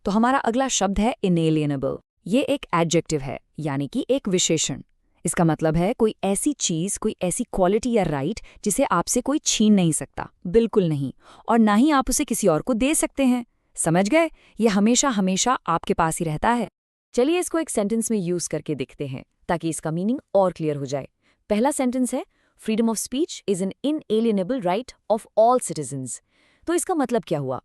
तो हमारा अगला शब्द है इनएलिएनेबल। ये एक एडजेक्टिव है, यानी कि एक विशेषण। इसका मतलब है कोई ऐसी चीज, कोई ऐसी क्वालिटी या राइट जिसे आपसे कोई छीन नहीं सकता, बिल्कुल नहीं, और ना ही आप उसे किसी और को दे सकते हैं। समझ गए? ये हमेशा हमेशा आपके पास ही रहता है। चलिए इसको एक सेंटेंस में यूज करके देखते हैं ताकि इसका मीनिंग और क्लियर हो जाए। पहला सेंटेंस है, freedom of speech is an inalienable right of all citizens. तो इसका मतलब क्या हुआ?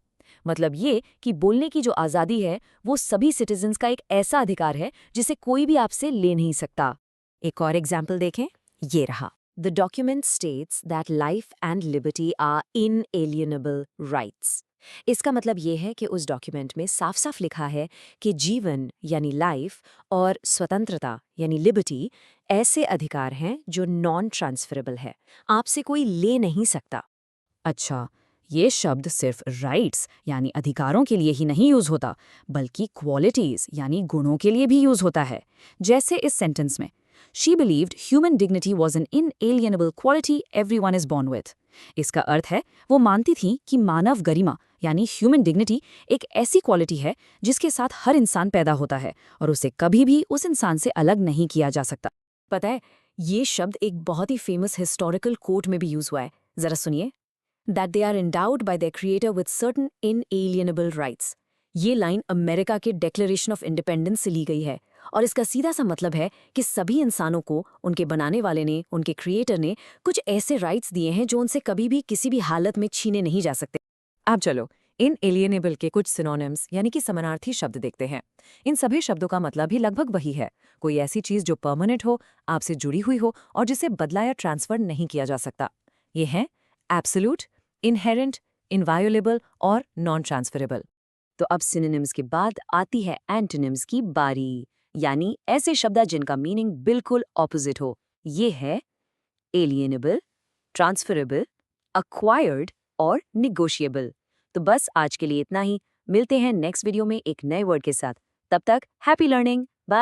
मतलब ये कि बोलने की जो आज़ादी है वो सभी सिटीजन्स का एक ऐसा अधिकार है जिसे कोई भी आपसे ले नहीं सकता। एक और एग्जाम्पल देखें, ये रहा। The document states that life and liberty are inalienable rights. इसका मतलब ये है कि उस डॉक्यूमेंट में साफ साफ लिखा है कि जीवन यानी लाइफ और स्वतंत्रता यानी लिबर्टी ऐसे अधिकार हैं जो नॉन ट्रांसफरेबल है, आपसे कोई ले नहीं सकता। अच्छा, ये शब्द सिर्फ राइट्स यानी अधिकारों के लिए ही नहीं यूज होता, बल्कि क्वालिटीज यानी गुणों के लिए भी यूज होता है। जैसे इस सेंटेंस में, she believed human dignity was an inalienable quality everyone is born with. इसका अर्थ है वो मानती थी कि मानव गरिमा यानी ह्यूमन डिग्निटी एक ऐसी क्वालिटी है जिसके साथ हर इंसान पैदा होता है और उसे कभी भी उस इंसान से अलग नहीं किया जा सकता। पता है, ये शब्द एक बहुत ही फेमस हिस्टोरिकल कोट में भी यूज हुआ है। जरा सुनिए, that they are endowed by their creator with certain inalienable rights। ये लाइन अमेरिका के डिक्लेरेशन ऑफ इंडिपेंडेंस से ली गई है और इसका सीधा सा मतलब है कि सभी इंसानों को उनके बनाने वाले ने, उनके क्रिएटर ने कुछ ऐसे राइट्स दिए हैं जो उनसे कभी भी किसी भी हालत में छीने नहीं जा सकते। अब चलो इनएलिएनेबल के कुछ सिनोनिम्स यानी कि समानार्थी शब्द देखते हैं। इन सभी शब्दों का मतलब भी लगभग वही है, कोई ऐसी चीज जो परमानेंट हो, आपसे जुड़ी हुई हो और जिसे बदला या ट्रांसफर नहीं किया जा सकता। ये हैं एब्सोल्यूट, इनहेरेंट, इनवायोलेबल और नॉन ट्रांसफरेबल। तो अब सिनोनिम्स के बाद आती है एंटोनिम्स की बारी, यानी ऐसे शब्द जिनका मीनिंग बिल्कुल ऑपोजिट हो। ये है एलिएनेबल, ट्रांसफरेबल, अक्वायर्ड और निगोशिएबल। तो बस आज के लिए इतना ही। मिलते हैं नेक्स्ट वीडियो में एक नए वर्ड के साथ। तब तक हैप्पी लर्निंग। बाय।